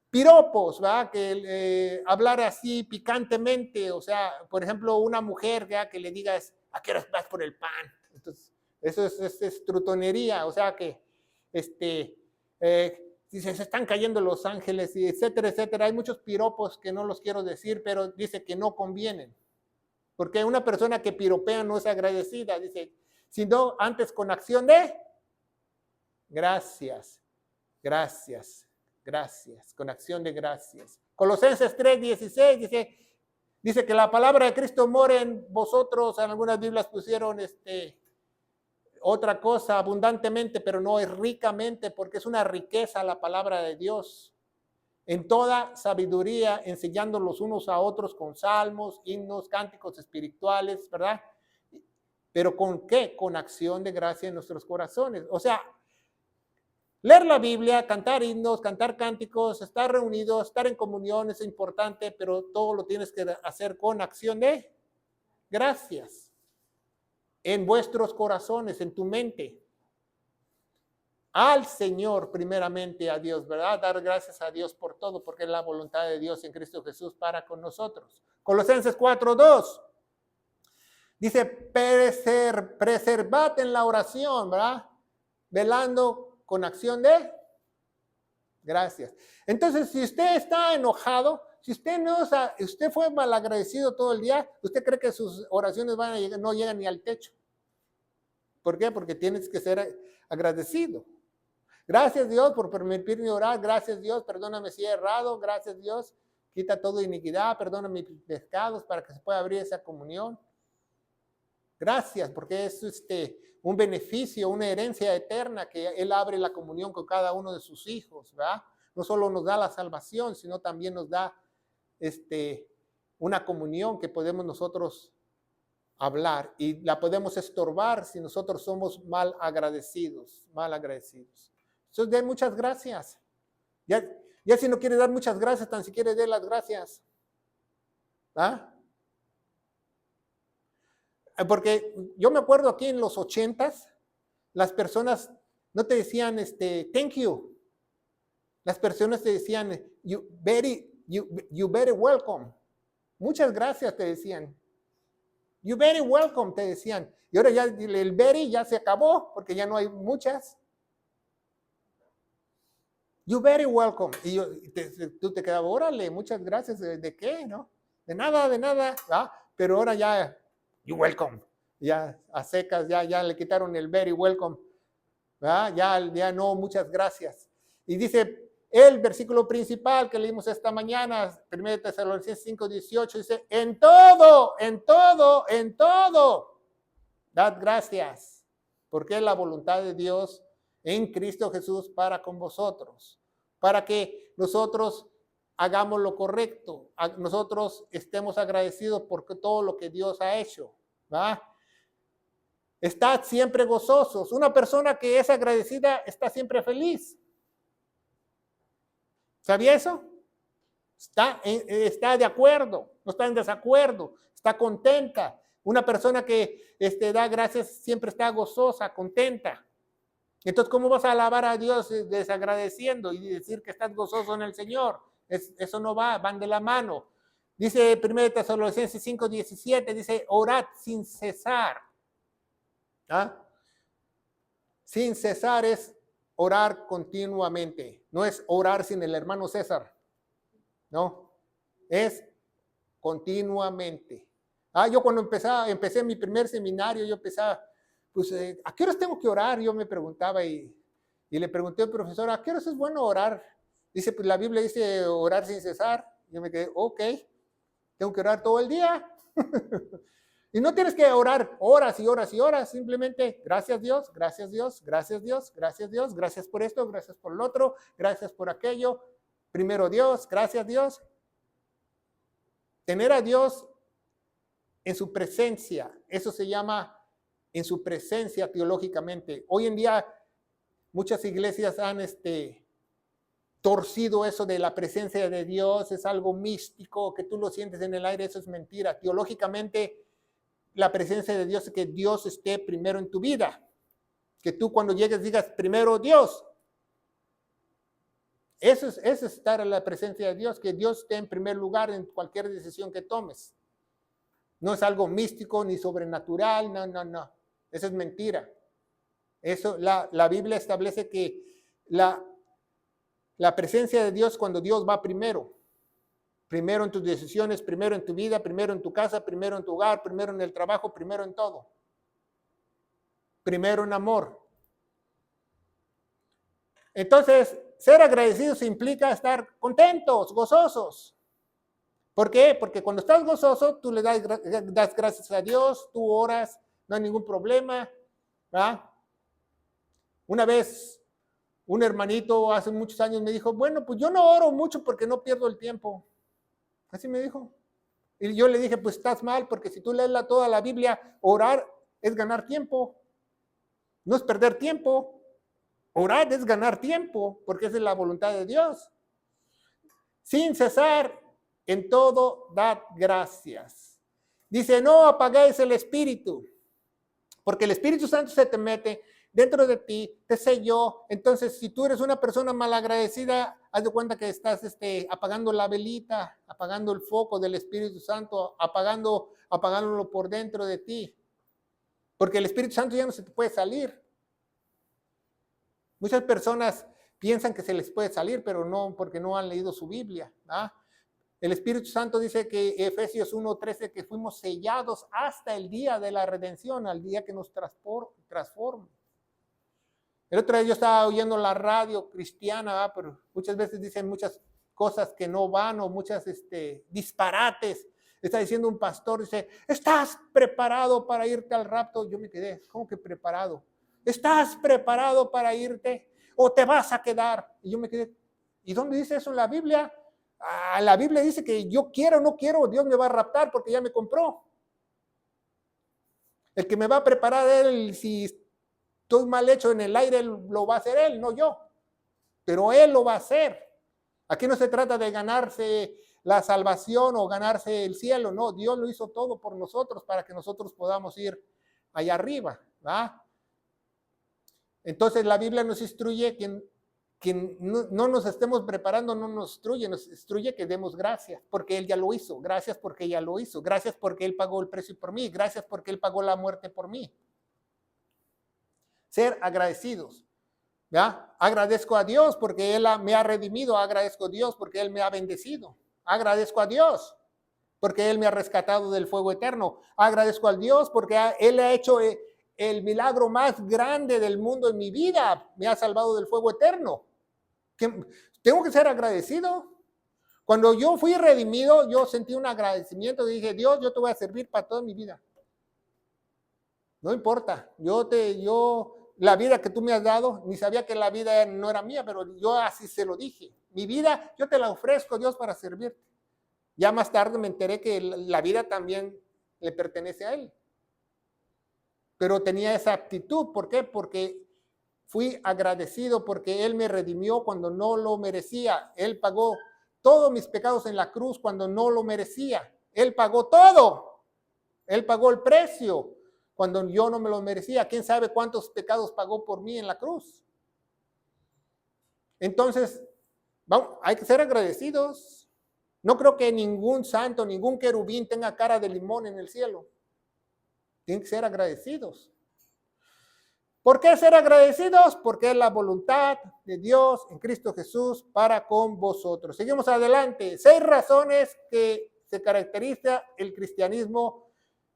piropos, ¿verdad? Que hablar así picantemente, o sea, por ejemplo, una mujer que le digas, ¿a qué hora vas por el pan? Entonces, eso es trutonería, o sea que, dice, se están cayendo los ángeles, y etcétera, etcétera. Hay muchos piropos que no los quiero decir, pero dice que no convienen. Porque una persona que piropea no es agradecida, dice, sino antes con acción de gracias, con acción de gracias. Colosenses 3:16 dice que la palabra de Cristo mora en vosotros. En algunas Biblias pusieron otra cosa, abundantemente, pero no es ricamente, porque es una riqueza la palabra de Dios. En toda sabiduría, enseñando los unos a otros con salmos, himnos, cánticos espirituales, ¿verdad? ¿Pero con qué? Con acción de gracia en nuestros corazones. O sea, leer la Biblia, cantar himnos, cantar cánticos, estar reunidos, estar en comunión es importante, pero todo lo tienes que hacer con acción de gracias en vuestros corazones, en tu mente. Al Señor, primeramente a Dios, ¿verdad? Dar gracias a Dios por todo, porque es la voluntad de Dios en Cristo Jesús para con nosotros. Colosenses 4:2 dice, preservad en la oración, ¿verdad? Velando con acción de gracias. Entonces, si usted está enojado, si usted fue malagradecido todo el día, usted cree que sus oraciones no llegan ni al techo. ¿Por qué? Porque tienes que ser agradecido. Gracias Dios por permitirme orar. Gracias Dios, perdóname si he errado. Gracias Dios, quita toda iniquidad, perdona mis pecados para que se pueda abrir esa comunión. Gracias, porque es un beneficio, una herencia eterna que Él abre la comunión con cada uno de sus hijos, ¿verdad? No solo nos da la salvación, sino también nos da una comunión que podemos nosotros hablar y la podemos estorbar si nosotros somos mal agradecidos. Entonces, den muchas gracias. Ya si no quiere dar muchas gracias, tan siquiera dé las gracias. ¿Ah? Porque yo me acuerdo aquí en los 80s, las personas no te decían thank you. Las personas te decían you very welcome. Muchas gracias te decían. You very welcome te decían. Y ahora ya el very ya se acabó porque ya no hay muchas. You very welcome. Y tú te quedabas, órale, muchas gracias. ¿De qué? ¿No? De nada. ¿Ah? Pero ahora ya, you welcome. ya a secas, ya le quitaron el very welcome, ¿verdad? Ya no, muchas gracias. Y dice el versículo principal que leímos esta mañana, 1 Tesalonicenses 5:18, dice, en todo, dad gracias, porque es la voluntad de Dios en Cristo Jesús para con vosotros, para que nosotros hagamos lo correcto, nosotros estemos agradecidos por todo lo que Dios ha hecho, ¿va? Estad siempre gozosos. Una persona que es agradecida está siempre feliz. ¿Sabía eso? Está de acuerdo, no está en desacuerdo, está contenta. Una persona que da gracias siempre está gozosa, contenta. Entonces, ¿cómo vas a alabar a Dios desagradeciendo y decir que estás gozoso en el Señor? Eso no va, van de la mano. Dice 1 Tesalonicenses 5:17, dice, orad sin cesar. ¿Ah? Sin cesar es orar continuamente. No es orar sin el hermano César. No, es continuamente. Yo cuando empecé mi primer seminario, yo empezaba, pues, ¿a qué horas tengo que orar? Yo me preguntaba y le pregunté al profesor, ¿a qué horas es bueno orar? Dice, pues la Biblia dice orar sin cesar. Yo me quedé, ok, tengo que orar todo el día. Y no tienes que orar horas y horas y horas, simplemente gracias Dios, gracias Dios, gracias Dios, gracias Dios, gracias por esto, gracias por lo otro, gracias por aquello. Primero Dios, gracias Dios. Tener a Dios en su presencia, eso se llama en su presencia teológicamente. Hoy en día muchas iglesias han torcido eso de la presencia de Dios, es algo místico, que tú lo sientes en el aire, eso es mentira. Teológicamente, la presencia de Dios es que Dios esté primero en tu vida. Que tú cuando llegues digas, primero Dios. Eso es estar en la presencia de Dios, que Dios esté en primer lugar en cualquier decisión que tomes. No es algo místico ni sobrenatural, no. Eso es mentira. Eso, la Biblia establece que la presencia de Dios cuando Dios va primero. Primero en tus decisiones, primero en tu vida, primero en tu casa, primero en tu hogar, primero en el trabajo, primero en todo. Primero en amor. Entonces, ser agradecidos implica estar contentos, gozosos. ¿Por qué? Porque cuando estás gozoso, tú le das gracias a Dios, tú oras, no hay ningún problema, ¿verdad? Una vez, un hermanito hace muchos años me dijo, bueno, pues yo no oro mucho porque no pierdo el tiempo. Así me dijo. Y yo le dije, pues estás mal, porque si tú lees toda la Biblia, orar es ganar tiempo. No es perder tiempo. Orar es ganar tiempo, porque esa es la voluntad de Dios. Sin cesar, en todo, dad gracias. Dice, no apagáis el espíritu, porque el Espíritu Santo se te mete dentro de ti, te selló. Entonces, si tú eres una persona malagradecida, haz de cuenta que estás apagando la velita, apagando el foco del Espíritu Santo, apagándolo por dentro de ti. Porque el Espíritu Santo ya no se te puede salir. Muchas personas piensan que se les puede salir, pero no, porque no han leído su Biblia. El Espíritu Santo dice que Efesios 1:13 que fuimos sellados hasta el día de la redención, al día que nos transforme. El otro día yo estaba oyendo la radio cristiana, pero muchas veces dicen muchas cosas que no van o muchas disparates. Está diciendo un pastor, dice, ¿estás preparado para irte al rapto? Yo me quedé, ¿cómo que preparado? ¿Estás preparado para irte o te vas a quedar? Y yo me quedé, ¿y dónde dice eso en la Biblia? La Biblia dice que yo quiero o no quiero, Dios me va a raptar porque ya me compró. El que me va a preparar él, si estoy mal hecho en el aire, lo va a hacer él, no yo. Pero él lo va a hacer. Aquí no se trata de ganarse la salvación o ganarse el cielo, no, Dios lo hizo todo por nosotros para que nosotros podamos ir allá arriba, ¿verdad? Entonces la Biblia nos instruye que no nos estemos preparando, no nos instruye que demos gracias, porque Él ya lo hizo, gracias porque ya lo hizo, gracias porque Él pagó el precio por mí, gracias porque Él pagó la muerte por mí. Ser agradecidos, ¿ya? Agradezco a Dios porque Él me ha redimido, agradezco a Dios porque Él me ha bendecido, agradezco a Dios. porque Él me ha rescatado del fuego eterno. Agradezco al Dios porque Él ha hecho el milagro más grande del mundo en mi vida. Me ha salvado del fuego eterno. Tengo que ser agradecido. Cuando yo fui redimido, yo sentí un agradecimiento. Dije, Dios, yo te voy a servir para toda mi vida. No importa. La vida que tú me has dado, ni sabía que la vida no era mía, pero yo así se lo dije. Mi vida, yo te la ofrezco, Dios, para servirte. Ya más tarde me enteré que la vida también le pertenece a Él. Pero tenía esa actitud. ¿Por qué? Porque fui agradecido, porque Él me redimió cuando no lo merecía. Él pagó todos mis pecados en la cruz cuando no lo merecía. Él pagó todo. Él pagó el precio cuando yo no me lo merecía. ¿Quién sabe cuántos pecados pagó por mí en la cruz? Entonces, hay que ser agradecidos. No creo que ningún santo, ningún querubín tenga cara de limón en el cielo. Tienen que ser agradecidos. ¿Por qué ser agradecidos? Porque es la voluntad de Dios en Cristo Jesús para con vosotros. Seguimos adelante. 6 razones que se caracteriza el cristianismo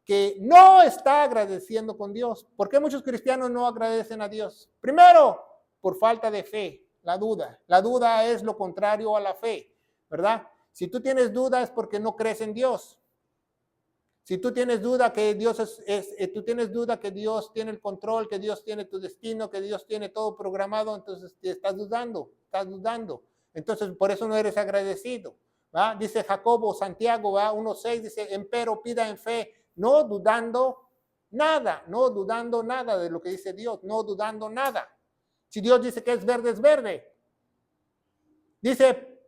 que no está agradeciendo con Dios. ¿Por qué muchos cristianos no agradecen a Dios? Primero, por falta de fe, la duda. La duda es lo contrario a la fe, ¿verdad? Si tú tienes duda es porque no crees en Dios. Si tú tienes duda que Dios tú tienes duda que Dios tiene el control, que Dios tiene tu destino, que Dios tiene todo programado, entonces te estás dudando. Entonces, por eso no eres agradecido. ¿Va? Dice Jacobo, Santiago, 1:6, dice, empero pida en fe, no dudando nada de lo que dice Dios, no dudando nada. Si Dios dice que es verde, es verde. Dice,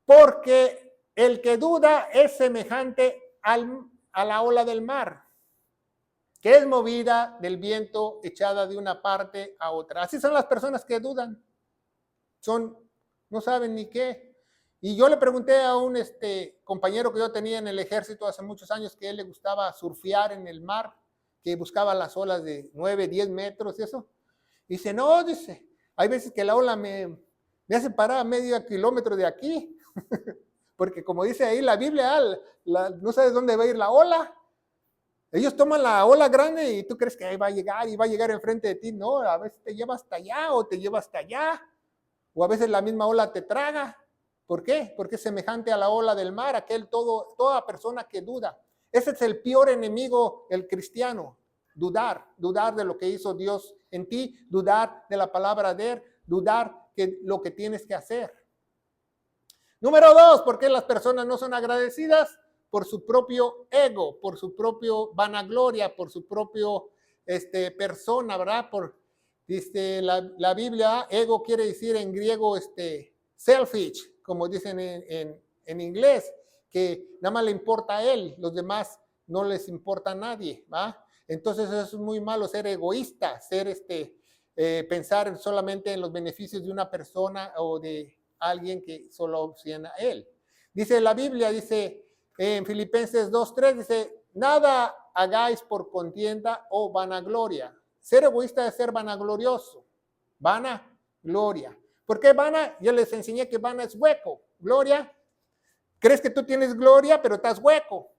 porque el que duda es semejante a la ola del mar, que es movida del viento, echada de una parte a otra. Así son las personas que dudan. No saben ni qué. Y yo le pregunté a un compañero que yo tenía en el ejército hace muchos años que a él le gustaba surfear en el mar, que buscaba las olas de 9, 10 metros y eso. Dice, no, dice, hay veces que la ola me hace parar a medio kilómetro de aquí. Porque como dice ahí la Biblia, no sabes dónde va a ir la ola. Ellos toman la ola grande y tú crees que ahí va a llegar y va a llegar enfrente de ti. No, a veces te lleva hasta allá o te lleva hasta allá. O a veces la misma ola te traga. ¿Por qué? Porque es semejante a la ola del mar, toda persona que duda. Ese es el peor enemigo del cristiano. Dudar de lo que hizo Dios en ti, dudar de la palabra de Él, dudar de lo que tienes que hacer. Número 2, ¿por qué las personas no son agradecidas? Por su propio ego, por su propio vanagloria, por su propio persona, ¿verdad? Dice la Biblia, ego quiere decir en griego selfish, como dicen en inglés, que nada más le importa a él, los demás no les importa a nadie, ¿va? Entonces eso es muy malo, ser egoísta, pensar solamente en los beneficios de una persona o de alguien que solo opciona a él. Dice la Biblia, dice en Filipenses 2:3, dice, nada hagáis por contienda o vanagloria. Ser egoísta es ser vanaglorioso. Vanagloria. ¿Por qué vana? Yo les enseñé que vana es hueco. Gloria, crees que tú tienes gloria, pero estás hueco.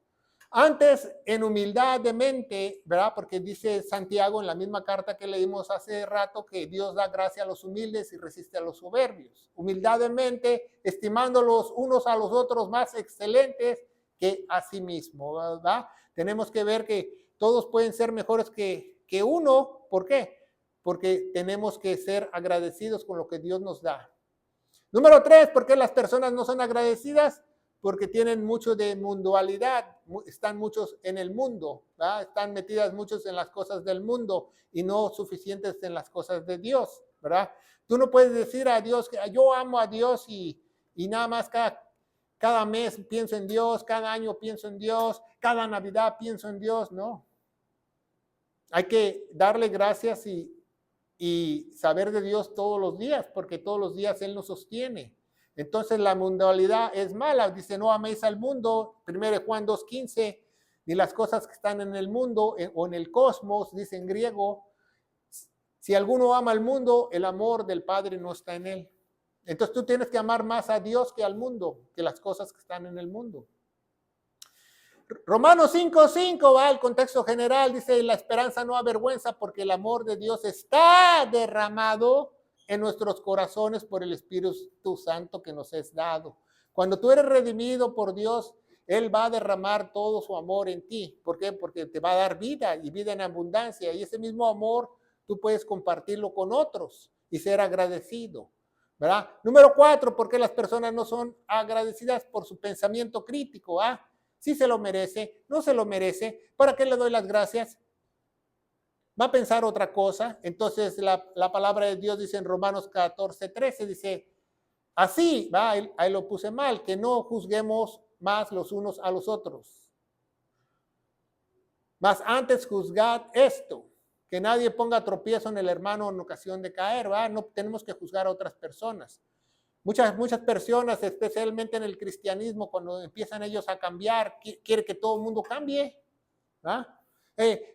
Antes, en humildad de mente, ¿verdad? Porque dice Santiago en la misma carta que leímos hace rato que Dios da gracia a los humildes y resiste a los soberbios. Humildad de mente, estimándolos unos a los otros más excelentes que a sí mismo, ¿verdad? Tenemos que ver que todos pueden ser mejores que uno. ¿Por qué? Porque tenemos que ser agradecidos con lo que Dios nos da. Número 3, ¿por qué las personas no son agradecidas? Porque tienen mucho de mundualidad, están muchos en el mundo, ¿verdad? Están metidas muchos en las cosas del mundo y no suficientes en las cosas de Dios, ¿verdad? Tú no puedes decir a Dios que yo amo a Dios y nada más cada mes pienso en Dios, cada año pienso en Dios, cada Navidad pienso en Dios, no. Hay que darle gracias y saber de Dios todos los días, porque todos los días Él nos sostiene. Entonces la mundanalidad es mala. Dice, no améis al mundo, 1 Juan 2:15, ni las cosas que están en el mundo o en el cosmos, dice en griego. Si alguno ama al mundo, el amor del Padre no está en él. Entonces tú tienes que amar más a Dios que al mundo, que las cosas que están en el mundo. Romanos 5:5 va el contexto general, dice, la esperanza no avergüenza porque el amor de Dios está derramado en nuestros corazones por el Espíritu Santo que nos es dado. Cuando tú eres redimido por Dios, Él va a derramar todo su amor en ti. ¿Por qué? Porque te va a dar vida y vida en abundancia. Y ese mismo amor tú puedes compartirlo con otros y ser agradecido, ¿verdad? Número 4, ¿por qué las personas no son agradecidas? Por su pensamiento crítico, ¿ah? Si se lo merece, no se lo merece, ¿para qué le doy las gracias? Va a pensar otra cosa. Entonces la palabra de Dios dice en Romanos 14:13, dice, así, va, ahí lo puse mal, que no juzguemos más los unos a los otros. Mas antes juzgad esto, que nadie ponga tropiezo en el hermano en ocasión de caer, ¿va? No tenemos que juzgar a otras personas. Muchas personas, especialmente en el cristianismo, cuando empiezan ellos a cambiar, quiere que todo el mundo cambie.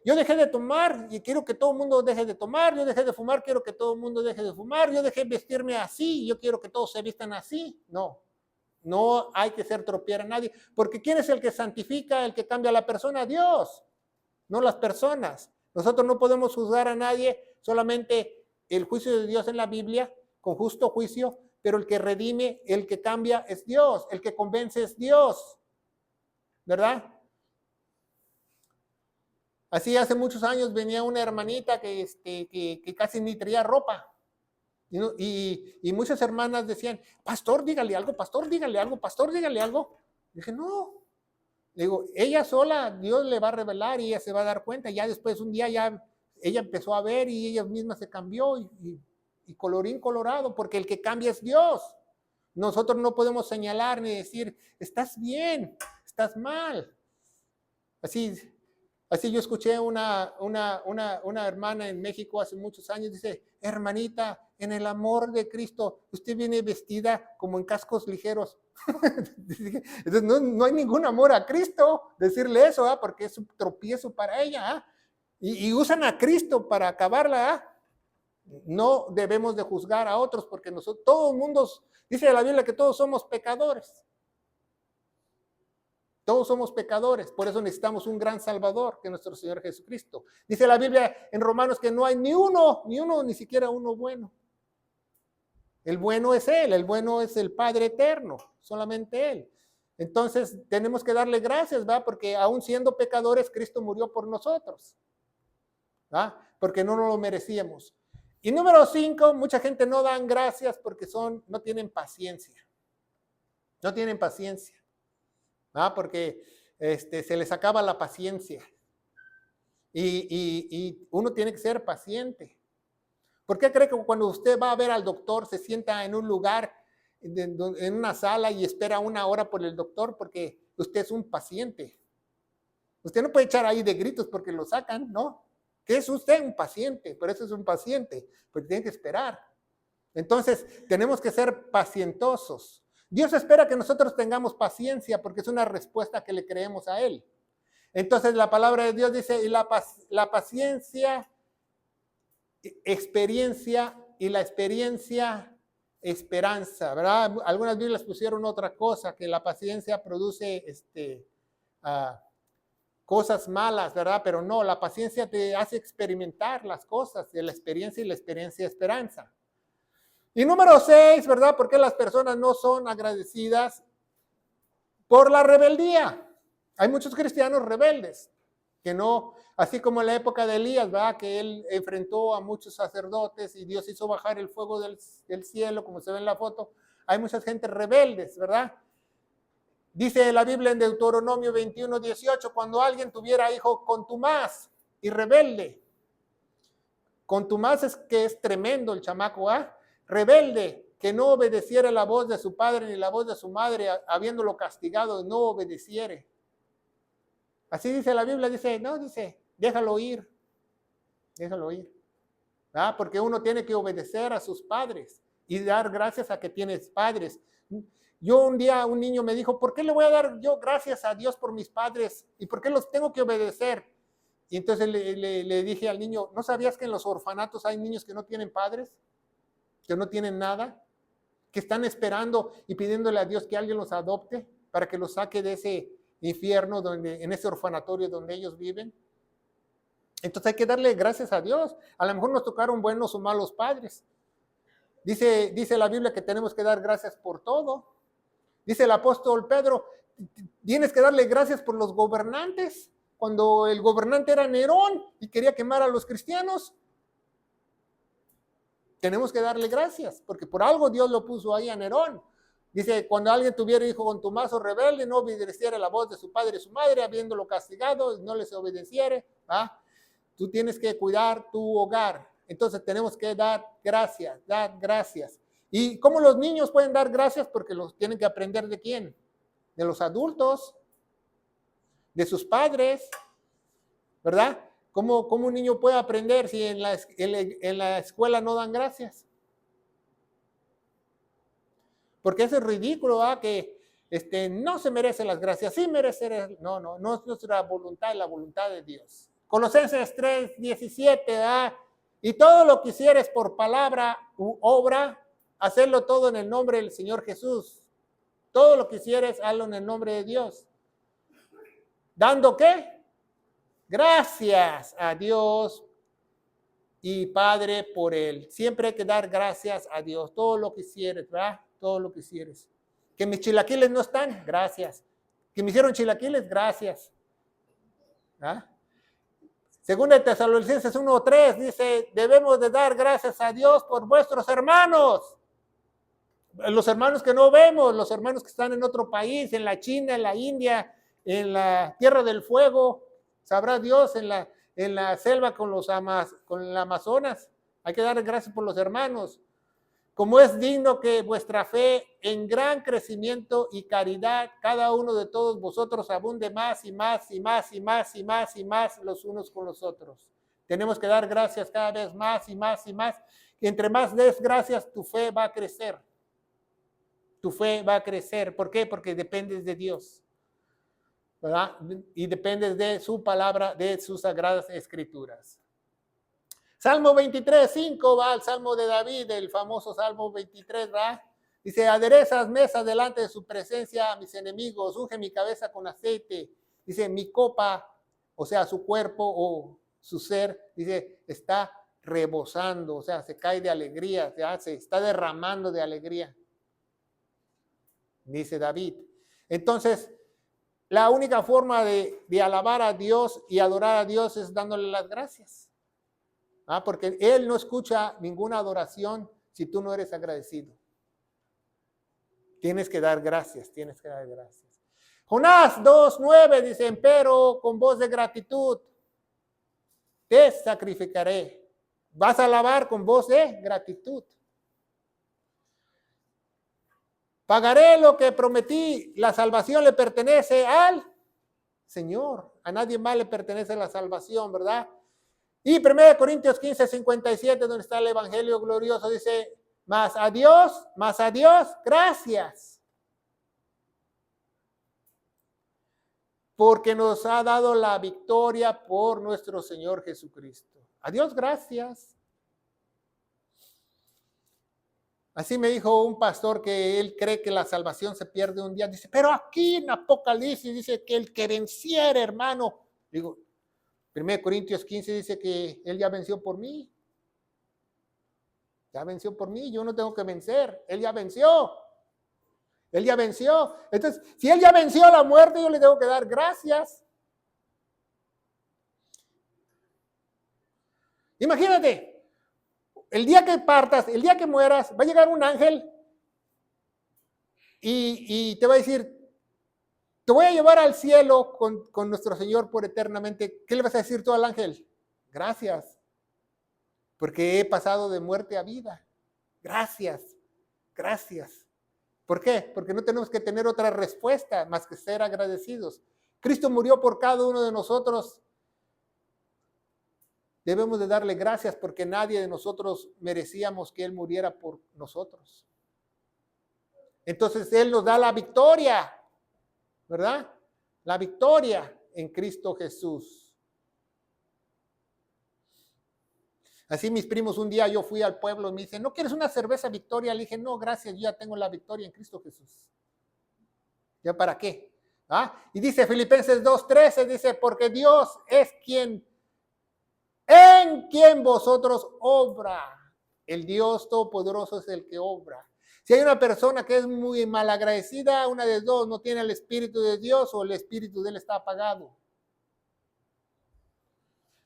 Yo dejé de tomar y quiero que todo el mundo deje de tomar. Yo dejé de fumar, quiero que todo el mundo deje de fumar. Yo dejé de vestirme así, yo quiero que todos se vistan así. No hay que hacer tropear a nadie. Porque ¿quién es el que santifica, el que cambia a la persona? Dios, no las personas. Nosotros no podemos juzgar a nadie, solamente el juicio de Dios en la Biblia, con justo juicio, pero el que redime, el que cambia es Dios, el que convence es Dios, ¿verdad? Así hace muchos años venía una hermanita que casi ni traía ropa. Y muchas hermanas decían, pastor, dígale algo, pastor, dígale algo, pastor, dígale algo. Dije, no. Le digo, ella sola, Dios le va a revelar y ella se va a dar cuenta. Ya después un día ya ella empezó a ver y ella misma se cambió y colorín colorado, porque el que cambia es Dios. Nosotros no podemos señalar ni decir, estás bien, estás mal. Así yo escuché una hermana en México hace muchos años, dice, hermanita, en el amor de Cristo, usted viene vestida como en cascos ligeros. Entonces no hay ningún amor a Cristo, decirle eso, porque es un tropiezo para ella. Y usan a Cristo para acabarla. No debemos de juzgar a otros porque nosotros, todo el mundo, dice la Biblia que todos somos pecadores. Todos somos pecadores, por eso necesitamos un gran Salvador, que es nuestro Señor Jesucristo. Dice la Biblia en Romanos que no hay ni siquiera uno bueno. El bueno es Él, el bueno es el Padre eterno, solamente Él. Entonces tenemos que darle gracias, ¿va? Porque aún siendo pecadores, Cristo murió por nosotros, ¿va? Porque no nos lo merecíamos. Y número 5, mucha gente no dan gracias porque no tienen paciencia. No tienen paciencia. Porque se les acaba la paciencia. Y uno tiene que ser paciente. ¿Por qué cree que cuando usted va a ver al doctor se sienta en un lugar, en una sala y espera 1 hora por el doctor? Porque usted es un paciente. Usted no puede echar ahí de gritos porque lo sacan, ¿no? ¿Qué es usted? Un paciente. Por eso es un paciente, porque tiene que esperar. Entonces, tenemos que ser pacientosos. Dios espera que nosotros tengamos paciencia porque es una respuesta que le creemos a Él. Entonces, la palabra de Dios dice, y la paciencia, experiencia, y la experiencia, esperanza, ¿verdad? Algunas Biblias pusieron otra cosa, que la paciencia produce cosas malas, ¿verdad? Pero no, la paciencia te hace experimentar las cosas de la experiencia y la experiencia esperanza. Y número 6, ¿verdad? ¿Por qué las personas no son agradecidas? Por la rebeldía. Hay muchos cristianos rebeldes, que no, así como en la época de Elías, ¿verdad? Que él enfrentó a muchos sacerdotes y Dios hizo bajar el fuego del cielo, como se ve en la foto. Hay mucha gente rebeldes, ¿verdad? Dice la Biblia en Deuteronomio 21:18, cuando alguien tuviera hijo contumaz y rebelde. Contumaz es que es tremendo el chamaco, rebelde, que no obedeciera la voz de su padre ni la voz de su madre, habiéndolo castigado, no obedeciere. Así dice la Biblia, dice, déjalo ir, porque uno tiene que obedecer a sus padres y dar gracias a que tienes padres. Yo un día, un niño me dijo, ¿por qué le voy a dar yo gracias a Dios por mis padres? ¿Y por qué los tengo que obedecer? Y entonces le dije al niño, ¿no sabías que en los orfanatos hay niños que no tienen padres? Que no tienen nada, que están esperando y pidiéndole a Dios que alguien los adopte para que los saque de infierno, en ese orfanatorio donde ellos viven. Entonces hay que darle gracias a Dios. A lo mejor nos tocaron buenos o malos padres. Dice la Biblia que tenemos que dar gracias por todo. Dice el apóstol Pedro, tienes que darle gracias por los gobernantes. Cuando el gobernante era Nerón y quería quemar a los cristianos, tenemos que darle gracias, porque por algo Dios lo puso ahí a Nerón. Dice, cuando alguien tuviera hijo contumazo rebelde, no obedeciera la voz de su padre y su madre, habiéndolo castigado, no les obedeciere, ¿va? Tú tienes que cuidar tu hogar. Entonces tenemos que dar gracias, dar gracias. ¿Y cómo los niños pueden dar gracias? Porque los tienen que aprender ¿de quién? De los adultos, de sus padres, ¿verdad? ¿Cómo un niño puede aprender si en la escuela no dan gracias? Porque eso es ridículo, ¿verdad? Que no se merecen las gracias, sí merece. No es nuestra voluntad, es la voluntad de Dios. Colosenses 3:17, ¿verdad? Y todo lo que hicieres por palabra u obra, hacerlo todo en el nombre del Señor Jesús. Todo lo que hicieres, hazlo en el nombre de Dios. ¿Dando qué? Gracias a Dios y Padre por Él. Siempre hay que dar gracias a Dios. Todo lo que hicieres, ¿verdad? Todo lo que hicieres. Que mis chilaquiles no están, gracias. Que me hicieron chilaquiles, gracias. ¿Ah? Segunda de Tesalonicenses 1:3 dice, debemos de dar gracias a Dios por vuestros hermanos. Los hermanos que no vemos, los hermanos que están en otro país, en la China, en la India, en la Tierra del Fuego, sabrá Dios, en la selva con el Amazonas. Hay que dar gracias por los hermanos. Como es digno que vuestra fe en gran crecimiento y caridad, cada uno de todos vosotros abunde más y más y más y más y más y más los unos con los otros. Tenemos que dar gracias cada vez más y más y más. Y entre más des gracias, tu fe va a crecer. Tu fe va a crecer. ¿Por qué? Porque dependes de Dios, ¿verdad? Y dependes de su palabra, de sus sagradas escrituras. Salmo 23:5 va al Salmo de David, el famoso Salmo 23, ¿va? Dice, aderezas mesa delante de su presencia a mis enemigos, unge mi cabeza con aceite. Dice, mi copa, o sea, su cuerpo o su ser, dice, está rebosando, o sea, se cae de alegría, se está derramando de alegría. Dice David. Entonces, la única forma de alabar a Dios y adorar a Dios es dándole las gracias. Porque Él no escucha ninguna adoración si tú no eres agradecido. Tienes que dar gracias, tienes que dar gracias. Jonás 2:9 dice, empero con voz de gratitud te sacrificaré. Vas a alabar con voz de gratitud. Pagaré lo que prometí, la salvación le pertenece al Señor. A nadie más le pertenece la salvación, ¿verdad? Y 1 Corintios 15:57, donde está el evangelio glorioso, dice, más a Dios, gracias. Porque nos ha dado la victoria por nuestro Señor Jesucristo. A Dios gracias. Así me dijo un pastor que él cree que la salvación se pierde un día. Dice, pero aquí en Apocalipsis dice que el que venciere, hermano. Digo, 1 Corintios 15 dice que Él ya venció por mí. Ya venció por mí, yo no tengo que vencer. Él ya venció. Él ya venció. Entonces, si Él ya venció la muerte, yo le tengo que dar gracias. Imagínate, el día que partas, el día que mueras, va a llegar un ángel y te va a decir, te voy a llevar al cielo con nuestro Señor por eternamente. ¿Qué le vas a decir tú al ángel? Gracias, porque he pasado de muerte a vida. Gracias, gracias. ¿Por qué? Porque no tenemos que tener otra respuesta más que ser agradecidos. Cristo murió por cada uno de nosotros. Debemos de darle gracias porque nadie de nosotros merecíamos que Él muriera por nosotros. Entonces Él nos da la victoria, ¿verdad? La victoria en Cristo Jesús. Así mis primos, un día yo fui al pueblo y me dicen, ¿no quieres una cerveza Victoria? Le dije, no, gracias, yo ya tengo la victoria en Cristo Jesús. ¿Ya para qué? Y dice Filipenses 2:13, dice, porque Dios es en quien vosotros obra. El Dios Todopoderoso es el que obra. Si hay una persona que es muy malagradecida, una de dos, no tiene el Espíritu de Dios o el Espíritu de él está apagado.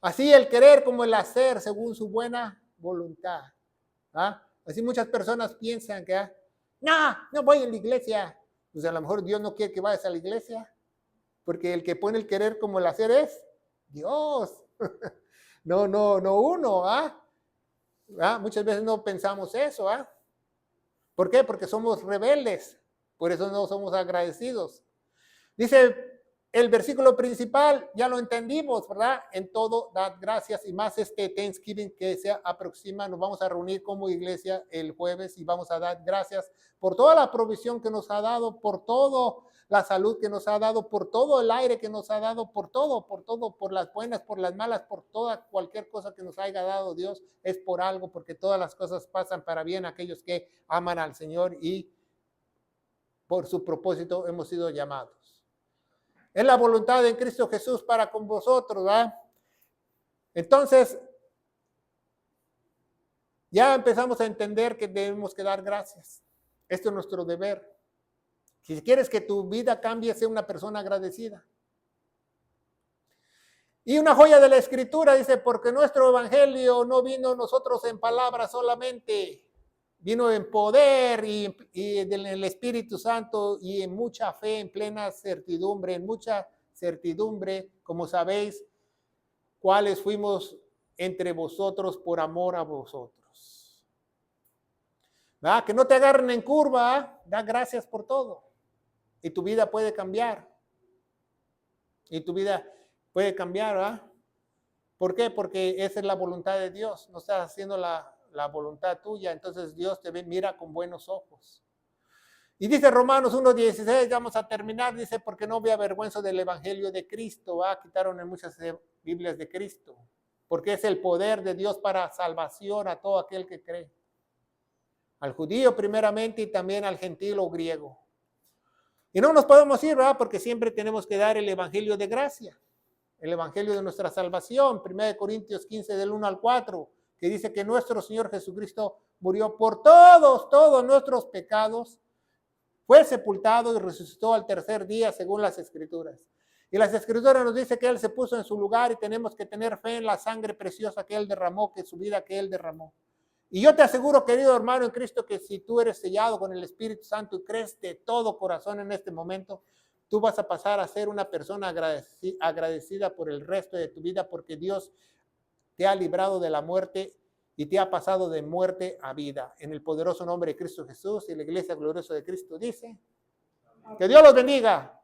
Así el querer como el hacer según su buena voluntad. Así muchas personas piensan que, no voy a la iglesia. Pues a lo mejor Dios no quiere que vayas a la iglesia, porque el que pone el querer como el hacer es Dios. No uno. Muchas veces no pensamos eso. ¿Por qué? Porque somos rebeldes. Por eso no somos agradecidos. Dice el versículo principal, ya lo entendimos, ¿verdad? En todo, dad gracias, y más este Thanksgiving que se aproxima. Nos vamos a reunir como iglesia el jueves y vamos a dar gracias por toda la provisión que nos ha dado, por todo la salud que nos ha dado, por todo el aire que nos ha dado, por todo, por las buenas, por las malas, por toda cualquier cosa que nos haya dado Dios, es por algo, porque todas las cosas pasan para bien a aquellos que aman al Señor y por su propósito hemos sido llamados. Es la voluntad de Cristo Jesús para con vosotros, ¿verdad? Entonces, ya empezamos a entender que debemos que dar gracias. Esto es nuestro deber. Si quieres que tu vida cambie, sé una persona agradecida. Y una joya de la Escritura dice, porque nuestro evangelio no vino nosotros en palabras solamente, vino en poder y en el Espíritu Santo y en mucha fe, en plena certidumbre, como sabéis, cuáles fuimos entre vosotros por amor a vosotros. ¿Verdad? Que no te agarren en curva, da gracias por todo. Y tu vida puede cambiar. ¿Verdad? ¿Por qué? Porque esa es la voluntad de Dios. No estás haciendo la voluntad tuya, entonces Dios te mira con buenos ojos. Y dice Romanos 1:16, vamos a terminar, dice, porque no me avergüenzo del evangelio de Cristo. Quitaron en muchas Biblias de Cristo, porque es el poder de Dios para salvación a todo aquel que cree. Al judío primeramente y también al gentil o griego. Y no nos podemos ir, ¿verdad? Porque siempre tenemos que dar el evangelio de gracia, el evangelio de nuestra salvación. 1 Corintios 15 del 1 al 4, que dice que nuestro Señor Jesucristo murió por todos nuestros pecados, fue sepultado y resucitó al tercer día según las Escrituras. Y las Escrituras nos dice que Él se puso en su lugar y tenemos que tener fe en la sangre preciosa que Él derramó, que su vida que Él derramó. Y yo te aseguro, querido hermano en Cristo, que si tú eres sellado con el Espíritu Santo y crees de todo corazón en este momento, tú vas a pasar a ser una persona agradecida por el resto de tu vida, porque Dios te ha librado de la muerte y te ha pasado de muerte a vida. En el poderoso nombre de Cristo Jesús, y la iglesia gloriosa de Cristo dice, que Dios los bendiga.